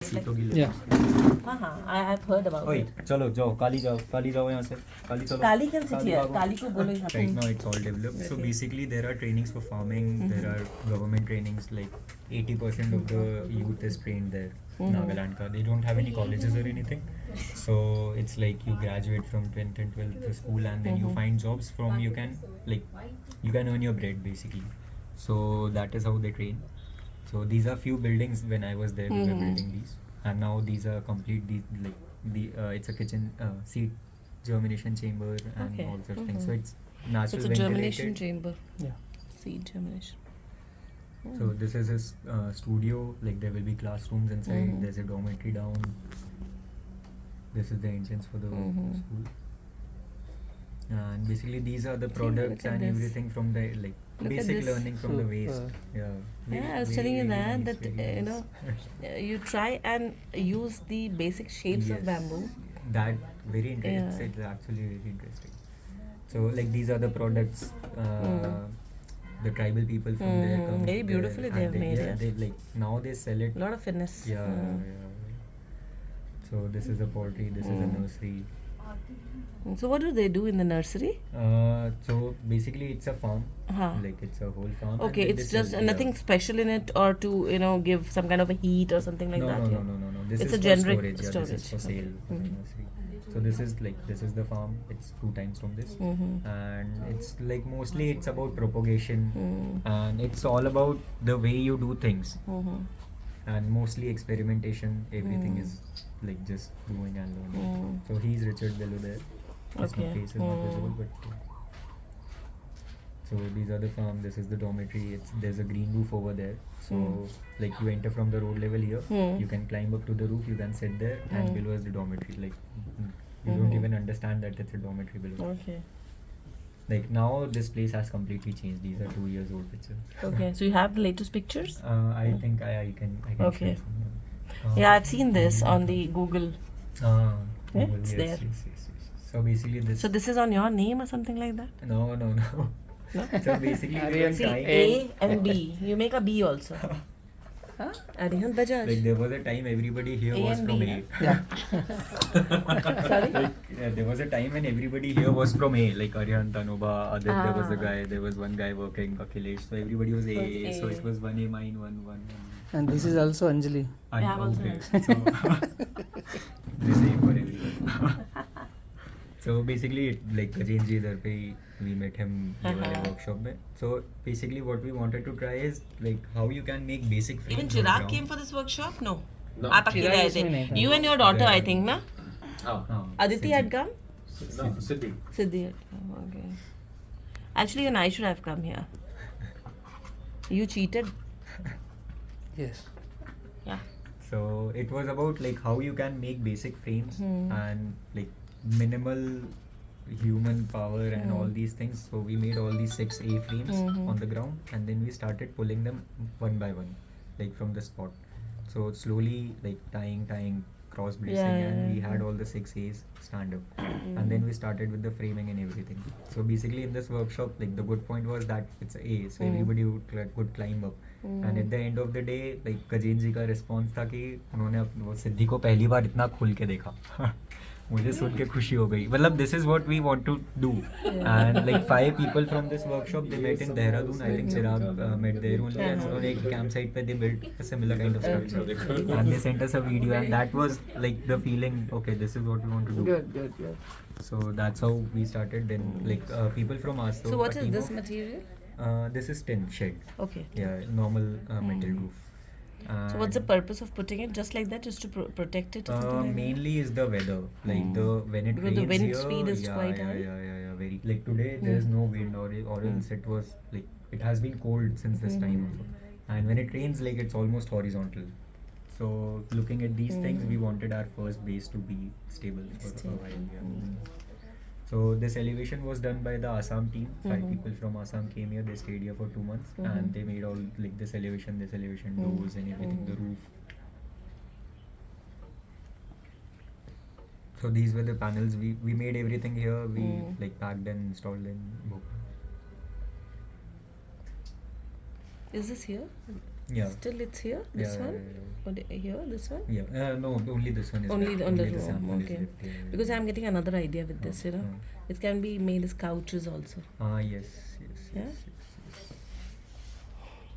Yeah. हाँ I have heard about ओए it. चलो जाओ काली जाओ यहाँ से काली चलो Kali can sit here. भागो. Kali को बोलो यहाँ पे. Right now it's all developed. So Okay. basically there are trainings for farming, there are government trainings, like 80% of the youth is trained there. Nagaland ka. They don't have any colleges or anything. So it's like you graduate from 10th and 12th school and then you find jobs from you can earn your bread basically. So that is how they train. So these are few buildings when I was there we were building these, and now these are complete. It's a kitchen seed germination chamber and Okay. all such things. So it's natural It's a germination ventilated. chamber. Yeah. Seed germination. So this is his studio. Like there will be classrooms inside. There's a dormitory down. This is the entrance for the school. And basically these are the See, products look at and this. everything from the Look at basic this. learning from the waste. Super. Yeah. Yeah, I was telling you that you know you try and use the basic shapes of Yes. bamboo. That very interesting. Yeah. It's actually very interesting. So like these are the products. The tribal people from there come. Very beautifully they have and made yeah, it. They like now they sell it. A lot of finesse. Yeah, yeah. So this is a poultry. This is a nursery. So what do they do in the nursery? So basically it's a farm. Huh. Like it's a whole farm. Okay, and then it's they just sell- yeah. nothing special in it, or to give some kind of a heat or something like no, that. No, yeah? no. This It's is a for generic storage. Yeah, this is for storage. sale. For the nursery. So this is the farm. It's 2 times from this, and it's like mostly it's about propagation, and it's all about the way you do things, and mostly experimentation. Everything is like just doing and learning. So he's Richard below there. His Okay. face is not visible, but. So these are the farm. This is the dormitory. There's a green roof over there. So like you enter from the road level here, you can climb up to the roof. You can sit there, and below is the dormitory. Like you don't even understand that it's a dormitory below. Okay. Like now this place has completely changed. These are 2 years old pictures. Okay. So you have the latest pictures? I think I can Okay. share some. Yeah, I've seen this on the Google. Yeah, it's there. Yes. So basically this. So this is on your name or something like that? No. No? So basically we were See, trying. A and B. You make a B also. Huh? Arihant Bajaj. Like there was a time everybody here A was and from B, A. Yeah. Sorry? Yeah, there was a time when everybody here was from A, like Aryan, Tanuba, Adit, there was a guy, there was one guy working, Akhilesh, so everybody was A, Was A. so it was 1A mine, 1. And this is also Anjali. Yeah, I'm also okay. So, this A for everyone. So basically, like Gajenji idhar pe we met him in the workshop mein. So basically what we wanted to try is like how you can make basic frames. Even on Chirag ground. came for this workshop? No. No. आप अकेले आए इसमें नहीं थे. था. You and your daughter, I think, na? Oh. Aditi had come? No, Siddhi. Siddhi had come. Okay. Actually, even I should have come here. You cheated. Yes. Yeah. So it was about like how you can make basic frames and like minimal human power and all these things. So we made all these 6 A frames on the ground, and then we started pulling them one by one, like from the spot. So slowly like tying, cross bracing, and we had all the 6 A's stand up. And then we started with the framing and everything. So basically in this workshop, like the good point was that it's A, so everybody could climb up. And at the end of the day, like Gajen जी का response था कि उन्होंने वो सिद्धि को पहली बार इतना खुल के देखा. मुझे सुन के खुशी हो गई. मतलब this is what we want to do. And like 5 people from this workshop, they met in Dehradun. I think Chirag met there only, and उन्होंने एक campsite पे they built a similar kind of structure. And they sent us a video, and that was like the feeling. Okay, this is what we want to do. Good. So that's how we started. Then like people from us. So what is this material? This is tin shed. Okay. Yeah, normal metal roof. So what's the purpose of putting it just like that, just to protect it or something like mainly is the weather, like when it Because rains the wind here, speed is yeah, quite yeah, high. yeah, very. Like today there is no wind, or else it was like it has been cold since this time also. And when it rains, like it's almost horizontal. So looking at these things, we wanted our first base to be stable for a while. Yeah. So this elevation was done by the Assam team. 5 people from Assam came here. They stayed here for 2 months, and they made all like this elevation, doors and everything, the roof. So these were the panels. We made everything here. We like packed and installed in Bhopal. Is this here? Yeah. Still it's here, this Yeah, one? yeah, Or here, this one? yeah. No, only this one is Only left. on the Only row, sample is okay. left, yeah, yeah, Because yeah. I'm getting another idea with this, you know. It can be made as couches also. Yes, Yeah? yes.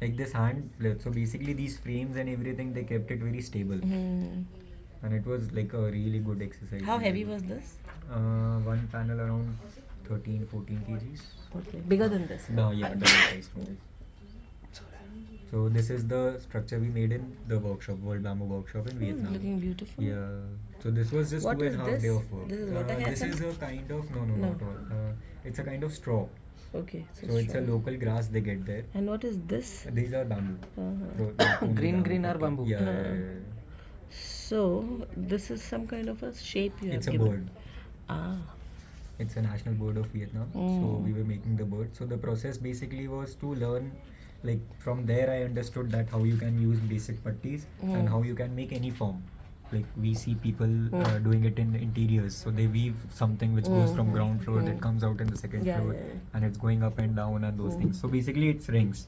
Like this hand, so basically these frames and everything, they kept it very stable. And it was like a really good exercise. How heavy was this? One panel around 13-14 kgs. Okay. Bigger than this? No, yeah, double size from this. So this is the structure we made in the workshop, World Bamboo Workshop in Vietnam. Looking beautiful. Yeah. So this was just What 2.5 is day this? of work. This is what I This had is a kind of no, No. not all. It's a kind of straw. Okay. So it's a local grass they get there. And what is this? These are bamboo. Only Green are bamboo. Yeah. So this is some kind of a shape you It's have a given. bird. Ah. It's a national bird of Vietnam. So we were making the bird. So the process basically was to learn, like from there I understood that how you can use basic putties and how you can make any form. Like we see people doing it in interiors. So they weave something which goes from ground floor, it comes out in the second floor, and it's going up and down and those things. So basically it's rings.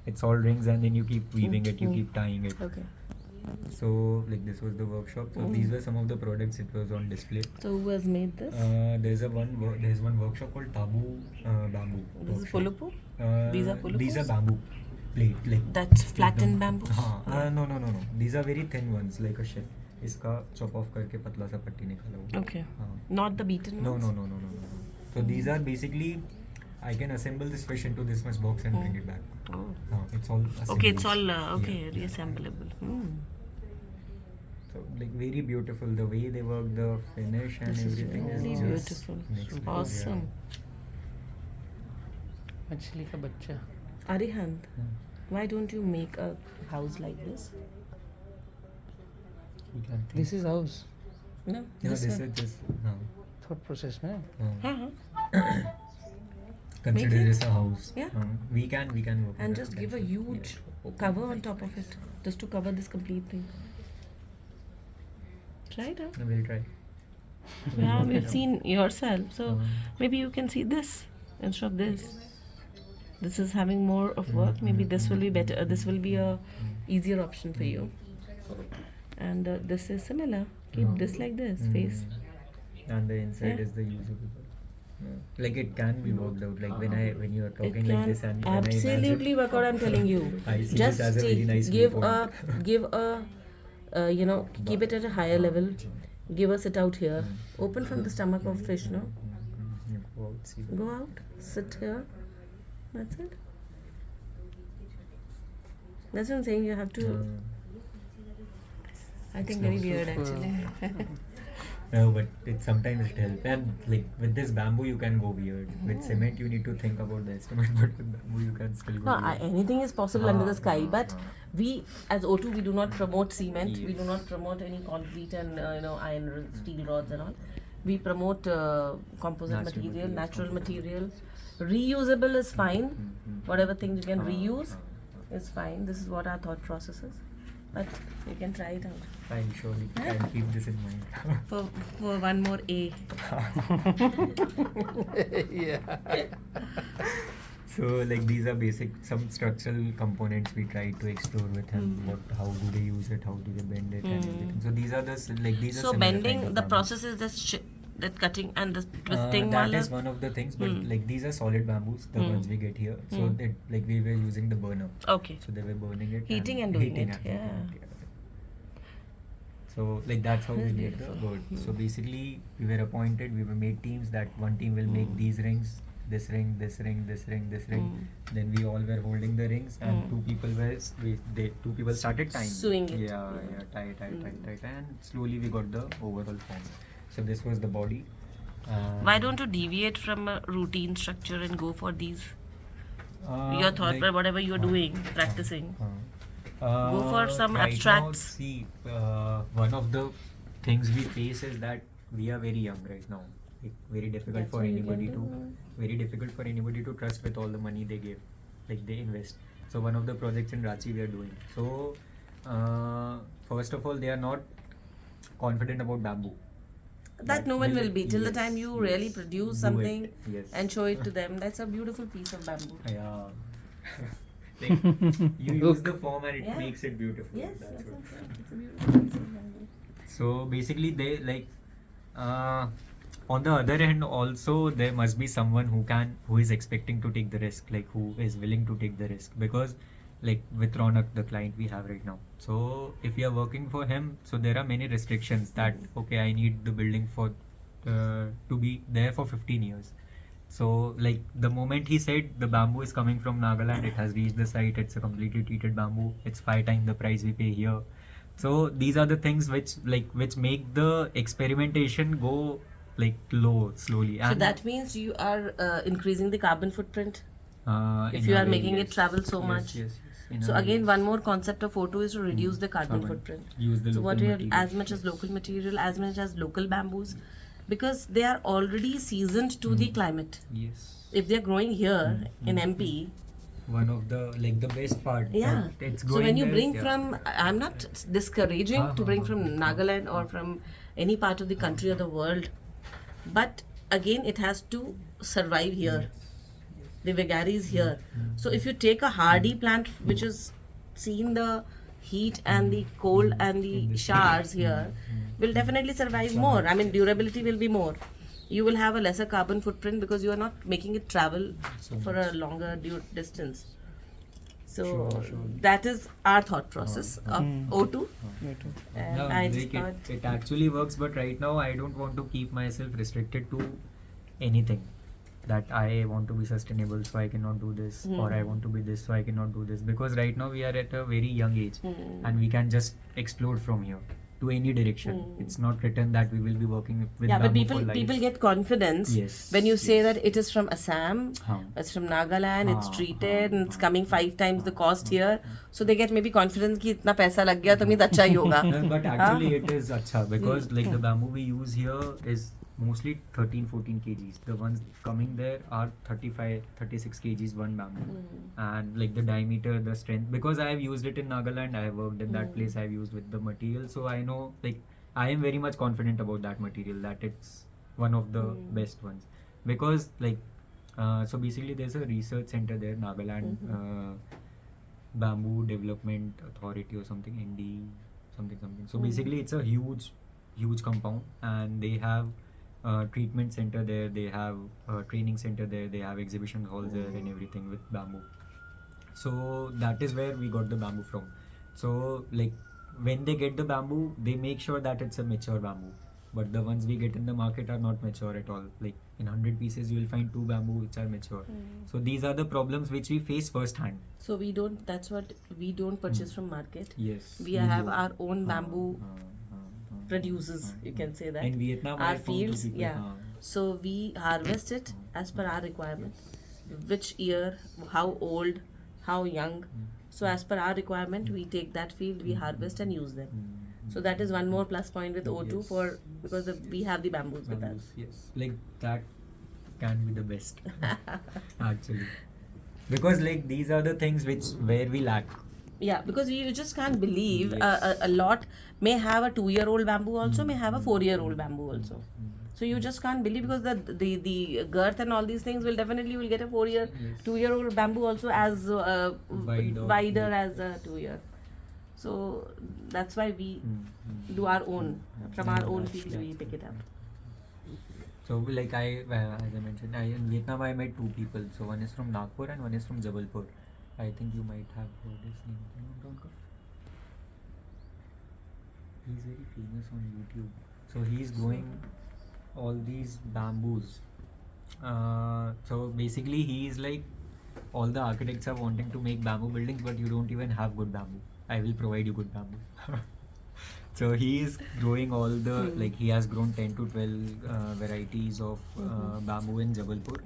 It's all rings, and then you keep weaving it, you keep tying it. Okay. So like this was the workshop. So these were some of the products it was on display. So who has made this? There's one workshop called Tabu Bamboo. This is workshop. pulupu? These are These are pulupus? bamboo plate, like That's flattened bamboo? no. These are very thin ones, like a shell. इसका chop off करके पतला सा पट्टी निकाला हुआ. Okay. हाँ. Not the beaten No. ones? So these are basically, I can assemble this fish into this much box and bring it back. Oh. It's all Okay, it's assembled. all okay, Yeah. reassemblable. So like very beautiful, the way they work, the finish and This is everything really is just beautiful. next level, Awesome. मछली का बच्चा. Arihant, why don't you make a house like this? You can think. This is house. No, Yeah, this this one. is just Thought process में. consider Make it. this a house. Yeah. We can work. And it just out give a and huge yeah. cover on top of it, just to cover this complete thing. Try it out. No, we'll try. Yeah, we've seen yourself, so Uh, maybe you can see this instead of this. This is having more of work. Maybe this will be better. This will be a easier option for you. And this is similar. Keep this like this, face. And the inside Yeah. is the usable. Like it can be worked out. Like when you are It talking like can this and when I absolutely imagine, work out. I'm telling you. I see Just it as a very nice give viewpoint. give a keep it at a higher level. Give us it out here. Open from the stomach of fish, no? You go out, see. Go out, sit here. That's it. That's what I'm saying. You have to. I think very weird actually. No, but it sometimes it helps. And like with this bamboo, you can go weird. With cement, you need to think about the estimate, but with bamboo, you can still go No, weird. anything is possible under the sky. But we, as O2, we do not promote cement. We do Yes. not promote any concrete and iron, steel rods and all. We promote composite material, natural material. Reusable is fine. Whatever things you can reuse is fine. This is what our thought process is. But you can try it out. I'll surely I'll keep this in mind. For one more A. Yeah. So like these are basic some structural components we tried to explore with him. How do they use it? How do they bend it? And everything. So these are the these are So similar bending, kind of the bamboos. process is this that cutting and the twisting That wala? is one of the things, but like these are solid bamboos, the ones we get here. So that like we were using the burner. Okay. So they were burning it. Heating and doing it, and yeah. cooking it, So like that's how we That's made the beautiful. bird. So basically we were appointed, we were made teams that one team will make these rings, this ring, this ring, this ring, this ring. Then we all were holding the rings and two people started tying. Sewing it. Yeah, tie, and slowly we got the overall form. So this was the body. Why don't you deviate from a routine structure and go for these? Your thought, like- whatever you're doing, practicing. Go for some abstracts. See, one of the things we face is that we are very young right now. Like, very difficult That's for what you anybody can to, do. very difficult for anybody to trust with all the money they give, like they invest. So one of the projects in Ranchi we are doing. So first of all, they are not confident about bamboo. That no one will be till the Yes, time you really yes. produce Do something it, yes. and show it to them. That's a beautiful piece of bamboo. Yeah. Like, you use the form and it Yeah. makes it beautiful. Yes, That's that's what. what I'm saying. It's a beautiful piece of bamboo. So basically, they like. On the other hand, also there must be someone who is expecting to take the risk, like who is willing to take the risk, because like with Ronak, the client we have right now. So if we are working for him, so there are many restrictions that okay, I need the building for to be there for 15 years. So like the moment he said the bamboo is coming from Nagaland, it has reached the site, it's a completely treated bamboo, it's 5 times the price we pay here. So these are the things which make the experimentation go like slowly. So And that means you are increasing the carbon footprint if in you a are way, making it yes. travel so Yes, much. yes, in a So way, again, yes. one more concept of O2 is to reduce the carbon Carbon. footprint. Use the So local what we are material. as much as local material, as much as local bamboos, because they are already seasoned to the climate. Yes. If they are growing here in MP, One of the like the best part. yeah. that it's So when going you there, bring yeah. from, I'm not discouraging to bring from Nagaland or from any part of the country or the world, but again it has to survive here. The vagaries here. So if you take a hardy plant which has seen the heat and the cold and the showers here, will definitely survive more. I mean, durability will be more. You will have a lesser carbon footprint because you are not making it travel for a longer distance. So that is our thought process of O2. And No, I like just thought, it actually works, but right now I don't want to keep myself restricted to anything. That I want to be sustainable, so I cannot do this, or I want to be this, so I cannot do this. Because right now we are at a very young age, and we can just explode from here to any direction. It's not written that we will be working with yeah, but bamboo for people life. get confidence Yes, when you say yes. that it is from Assam, Haan. it's from Nagaland, it's हाँ, treated, हाँ, and it's हाँ, coming 5 times the cost here. So they get maybe confidence कि इतना पैसा लग गया तो means अच्छा ही होगा. But actually it is acha, because like the bamboo we use here is mostly 13-14 kgs. The ones coming there are 35-36 kgs one bamboo. And like the diameter, the strength, because I have used it in Nagaland, I have worked in that place, I have used with the material, so I know, like I am very much confident about that material, that it's one of the best ones. Because like so basically there's a research center there, Nagaland Bamboo Development Authority or something, Indi something. So basically it's a huge compound, and they have treatment center there, they have training center there, they have exhibition halls there and everything with bamboo. So that is where we got the bamboo from. So like when they get the bamboo, they make sure that it's a mature bamboo. But the ones we get in the market are not mature at all. Like in 100 pieces, you will find 2 bamboo which are mature. So these are the problems which we face firsthand. So we don't. That's what we don't purchase from market. Yes. We have our own bamboo हाँ. producers. You can say that. In Vietnam, I Our found 2 fields, people, yeah. हाँ. So we harvest it as per our requirement. Which year, how old, how young. So as per our requirement, we take that field, we harvest and use them. So that is one more plus point with O2 Yes. for because we have the bamboos with us. Bamboos, yes. Like that can be the best actually, because like these are the things where we lack. Yeah, because you just can't believe Yes. a lot may have a 2-year-old bamboo also, may have a 4-year-old bamboo also. So you just can't believe because the girth and all these things will definitely will get a 4-year, Yes. 2-year-old bamboo also as wider Yes. as a 2-year. So that's why we do our own, from our own field we pick it up. So like as I mentioned, in Vietnam I met 2 people. So one is from Nagpur and one is from Jabalpur. I think you might have heard his name. He's very famous on YouTube. So he's growing all these bamboos. So basically he is like, all the architects are wanting to make bamboo buildings, but you don't even have good bamboo. I will provide you good bamboo. So he is growing all the like he has grown 10 to 12 varieties of bamboo in Jabalpur,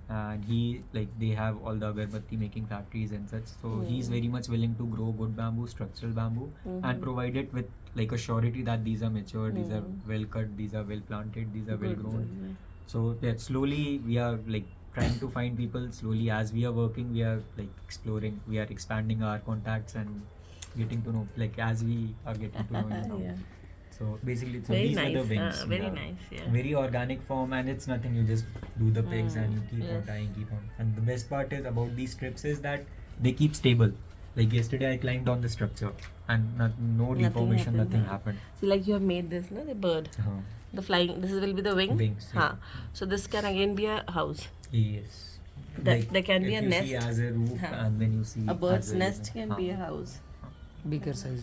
and he like they have all the agarbatti making factories and such. So he is very much willing to grow good bamboo, structural bamboo, and provide it with like a surety that these are mature, these are well cut, these are well planted, these are well grown. So that slowly we are like trying to find people. Slowly as we are working, we are like exploring, we are expanding our contacts and getting to know, like as we are getting to know you now. Yeah. So basically, so Very these are the nice, wings. very nice, yeah. Very organic form, and it's nothing. You just do the pegs and you keep on yes. tying, keep on. And the best part is about these strips is that they keep stable. Like yesterday, I climbed on the structure and no deformation, nothing happened. See, like you have made this, no? The bird. Uh-huh. The flying, this will be the wing? Wings, yeah. So this can again be a house. Yes. There can be if a you nest. see as a roof, and then you see A bird's as a nest can be a house. Bigger size.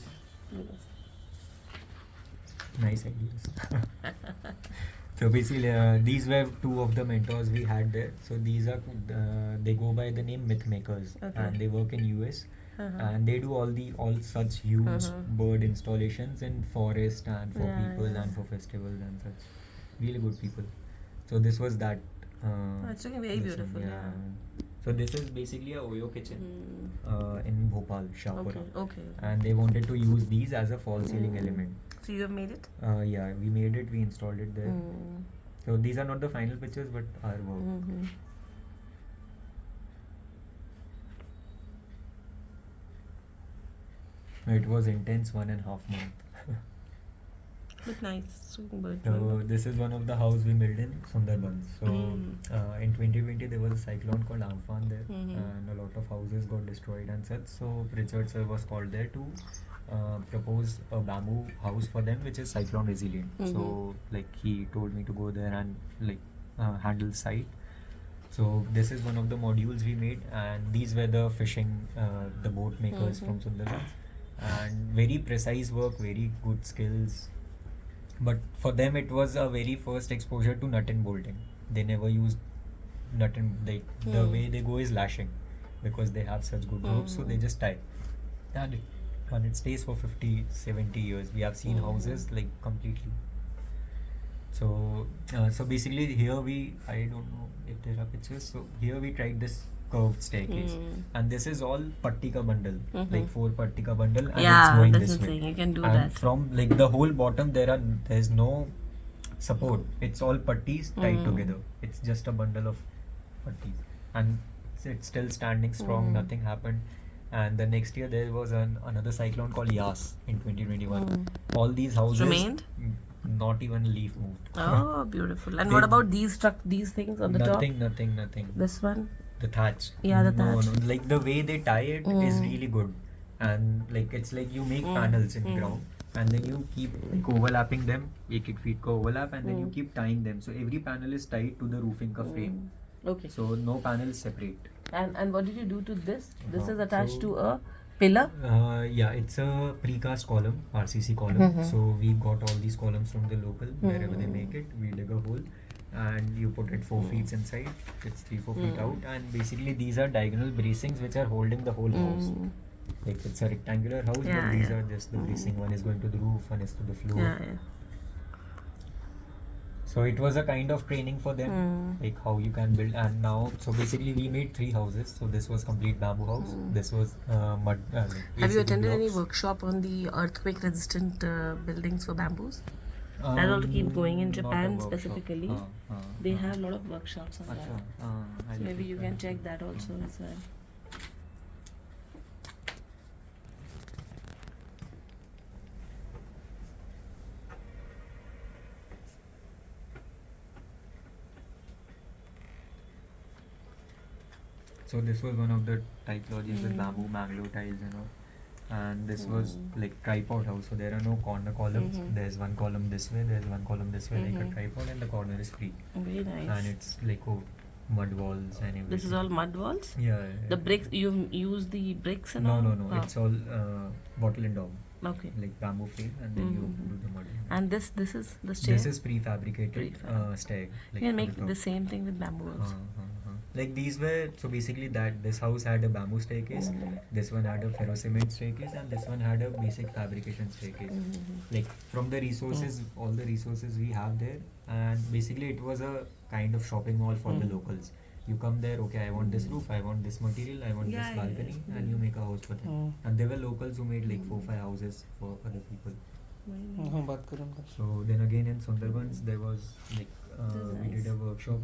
Nice ideas. So basically, these were two of the mentors we had there. So these are they go by the name myth makers, Okay. and they work in US, Uh-huh. and they do all such huge Uh-huh. bird installations in forest and for Yeah, people yeah. and for festivals and such. Really good people. So this was that. It's looking very this one, beautiful, yeah. So this is basically a Oyo kitchen Hmm. in Bhopal, Shahpura. Okay. And they wanted to use these as a fall ceiling element. So you have made it? Yeah, we made it, we installed it there. Mm. So these are not the final pictures, but our work. Mm-hmm. It was intense 1.5 months. But nice. So bird. So this is one of the house we built in Sundarbans. So Mm. in 2020 there was a cyclone called Amphan there, Mhm. and a lot of houses got destroyed and such. So Richard sir was called there to propose a bamboo house for them, which is cyclone resilient. So like he told me to go there and like handle site. So this is one of the modules we made, and these were the fishing, the boat makers from Sundarbans, and very precise work, very good skills. But for them, it was a very first exposure to nut and bolting. They never used nut and the way they go is lashing, because they have such good ropes, so they just tie. And it stays for 50, 70 years. We have seen houses like completely. So basically here I don't know if there are pictures. So here we tried this curved staircase, and this is all patti ka bundle, like 4 patti ka bundle, and it's Yeah, going that's this the way. thing. You can do And that. from like the whole bottom, there's no support. It's all putties tied together. It's just a bundle of putties, and it's still standing strong. Nothing happened. And the next year there was another cyclone called Yas in 2021. All these houses Remained? Not even a leaf moved. Oh, beautiful. And They- what about these things on the nothing, top? nothing. This one? The thatch. Yeah, the No, thatch. no. Like the way they tie it is really good, and like it's like you make panels in ground, and then you keep like overlapping them. एक feet का overlap, and then you keep tying them. So every panel is tied to the roofing ka frame. Okay. So no panels separate. And what did you do to this? This is Uh-huh. attached So- to a pillar? Yeah, it's a precast column, RCC column. So we got all these columns from the local, wherever they make it. We dig a hole, and you put it 4 feet inside. It's 3-4 feet out, and basically these are diagonal bracings which are holding the whole house. Like it's a rectangular house, Yeah, but these yeah. are just the bracing. One is going to the roof, one is to the floor. Yeah. So it was a kind of training for them, like how you can build. And now, so basically we made 3 houses. So this was complete bamboo house. This was mud. Have you ACB attended any blocks. workshop on the earthquake resistant buildings for bamboos? That also keep going in Not a Japan workshop. specifically. They have a lot of workshops on Acha, that. I'll So maybe keep you that. can check that also as well. So this was one of the typologies with bamboo, Mangalore tiles and all. And this was like tripod house. So there are no corner columns. There's one column this way, there's one column this way, like a tripod, and the corner is free. Very nice. And it's like mud walls and everything. This is all mud walls? Yeah. The bricks, you've used the bricks and all? No. Ah. It's all bottle and dog, Okay. like bamboo frame, and then you do the mud. And this is the stair? This is prefabricated Prefab. stair. You Like can on make top. the same thing with bamboo also. Like these were, so basically this house had a bamboo staircase, this one had a ferro cement staircase, and this one had a basic fabrication staircase. Like from the resources, all the resources we have there, and basically it was a kind of shopping mall for the locals. You come there, okay, I want this roof, I want this material, I want this balcony, and you make a house for them. And there were locals who made like 4-5 houses for other people. हाँ बात करूँगा. So then again in Sundarbans there was like This is we nice. did a workshop